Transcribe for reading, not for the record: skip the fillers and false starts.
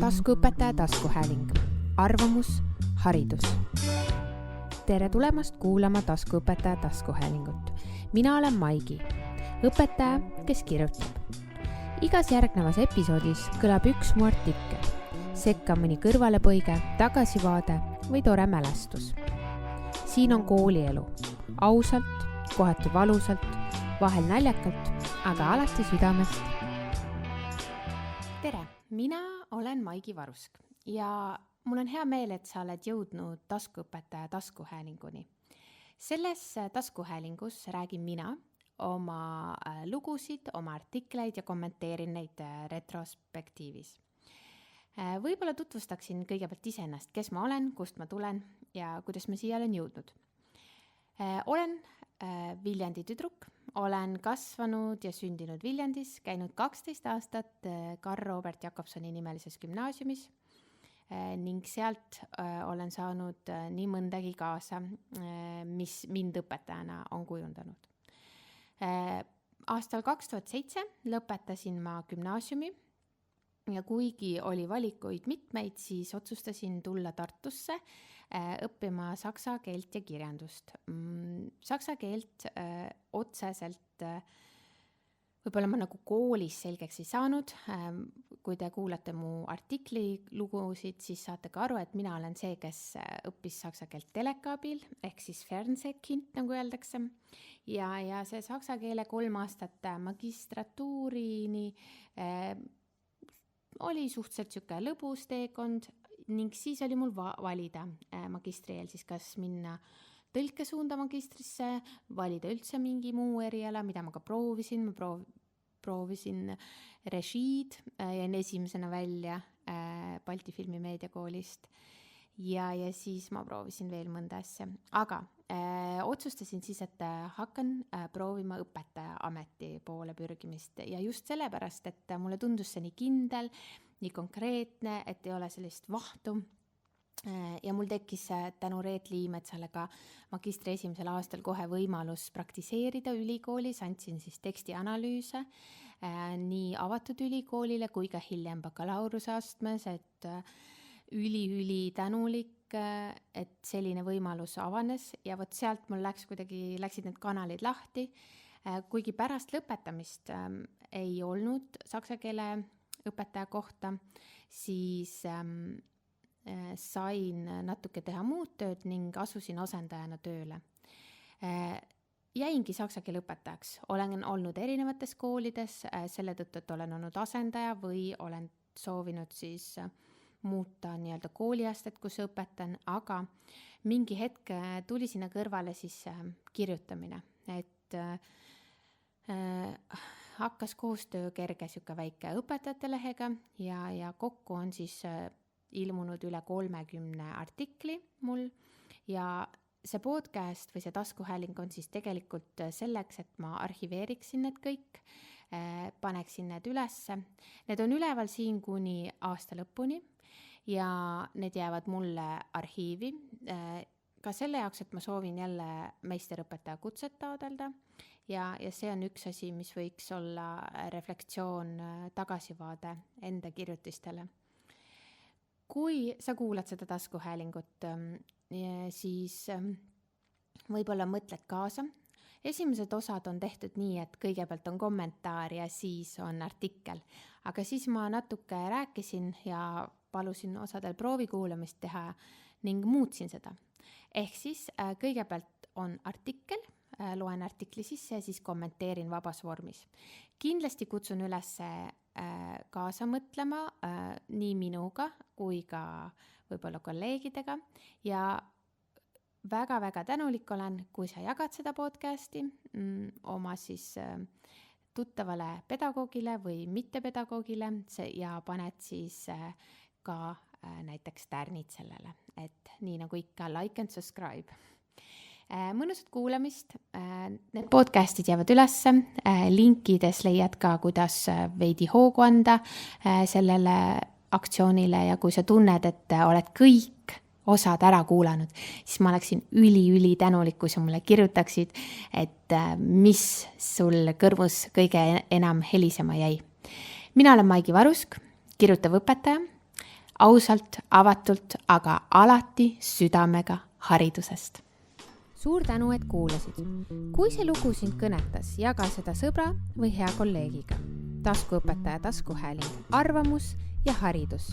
Taskuõpetaja taskuhääling. Arvamus, haridus. Tere tulemast kuulama Taskuõpetaja taskuhäälingut. Mina olen Maigi, õpetaja, kes kirjutab. Igas järgnevas episoodis kõlab üks mu artikkel, sekka mõni kõrvalepõige, tagasivaade või tore mälestus. Siin on koolielu. Ausalt, kohati valusalt, vahel naljakalt, aga alati südamest. Tere, mina olen Maigi Varusk ja mul on hea meel, et sa oled jõudnud Taskuõpetaja taskuhäälinguni. Selles taskuhäälingus räägin mina oma lugusid, oma artikleid ja kommenteerin neid retrospektiivis. Võib-olla tutvustaksin kõigepealt iseennast, kes ma olen, kust ma tulen ja kuidas ma siia olen jõudnud. Olen Viljandi tüdruk, olen kasvanud ja sündinud Viljandis, käinud 12 aastat Karl Robert Jakobsoni nimelises gümnaasiumis ning sealt olen saanud nii mõndagi kaasa, mis mind õpetajana on kujundanud. Aastal 2007 lõpetasin ma gümnaasiumi ja kuigi oli valikuid mitmeid, siis otsustasin tulla Tartusse õppima saksa keelt ja kirjandust. Saksa keelt otseselt võib-olla ma nagu koolis selgeks ei saanud. Kui te kuulate mu artikli lugusid, siis saate ka aru, et mina olen see, kes õppis saksa keelt teleka abil, ehk siis Fernsehkind, nagu öeldakse. Ja see saksa keele 3 aastat magistratuurini oli suhteliselt siuke lõbus teekond ning siis oli mul valida magistri eel siis kas minna tõlkesuunda magistrisse, valida üldse mingi muu eriala, mida ma ka proovisin. Ma proovisin režiid, jäin esimesena välja Balti filmimeediakoolist ja siis ma proovisin veel mõnda asja. Aga otsustasin siis, et hakkan proovima õpetaja ameti poole pürgimist ja just sellepärast, et mulle tundus see nii kindel, nii konkreetne, et ei ole sellist vahtu. Ja mul tekkis tänu Reet Liimetsale ka magistri esimesel aastal kohe võimalus praktiseerida ülikoolis, andsin siis tekstianalüüse nii avatud ülikoolile kui ka hiljem bakalaureuse astmes, et üli tänulik, et selline võimalus avanes ja vot sealt mul läksid need kanalid lahti. Kuigi pärast lõpetamist ei olnud saksa keele õpetaja kohta, siis sain natuke teha muud tööd ning asusin asendajana tööle. Jäingi saksa keele õpetajaks. Olen olnud erinevates koolides, selle tõttu, et olen olnud asendaja või olen soovinud siis muuta nii-öelda kooliastet, kus õpetan, aga mingi hetk tuli sinna kõrvale siis kirjutamine, et hakkas koostöö kerge siuke väike õpetajate lehega ja kokku on siis ilmunud üle 30 artikli mul ja see podcast või see taskuhääling on siis tegelikult selleks, et ma arhiveeriksin need kõik, paneksin need ülesse. Need on üleval siin kuni aasta lõpuni ja need jäävad mulle arhiivi. Ka selle jaoks, et ma soovin jälle meisterõpetaja kutset taodelda ja see on üks asi, mis võiks olla reflektsioon, tagasivaade enda kirjutistele. Kui sa kuulad seda taskuhäälingut, siis võib-olla mõtled kaasa. Esimesed osad on tehtud nii, et kõigepealt on kommentaar ja siis on artikkel. Aga siis ma natuke rääkisin ja palusin osadel proovikuulamist teha ning muutsin seda. Ehk siis kõigepealt on artikkel, loen artikli sisse ja siis kommenteerin vabas vormis. Kindlasti kutsun üles kaasa mõtlema nii minuga kui ka võib-olla kolleegidega ja väga tänulik olen, kui sa jagad seda podcasti oma siis tuttavale pedagoogile või mittepedagoogile ja paned siis ka näiteks tärnid sellele, et nii nagu ikka like and subscribe. Mõnusat kuulamist, need podcastid jäävad ülesse, linkides leiad ka, kuidas veidi hoogu anda sellele aktsioonile ja kui sa tunned, et oled kõik osad ära kuulanud, siis ma oleksin üli tänulik, kui sa mulle kirjutaksid, et mis sul kõrvus kõige enam helisema jäi. Mina olen Maigi Varusk, kirjutav õpetaja, ausalt, avatult, aga alati südamega haridusest. Suur tänu, et kuulasid. Kui see lugu sind kõnetas, jaga seda sõbra või hea kolleegiga. Taskuõpetaja taskuhääling, arvamus ja haridus.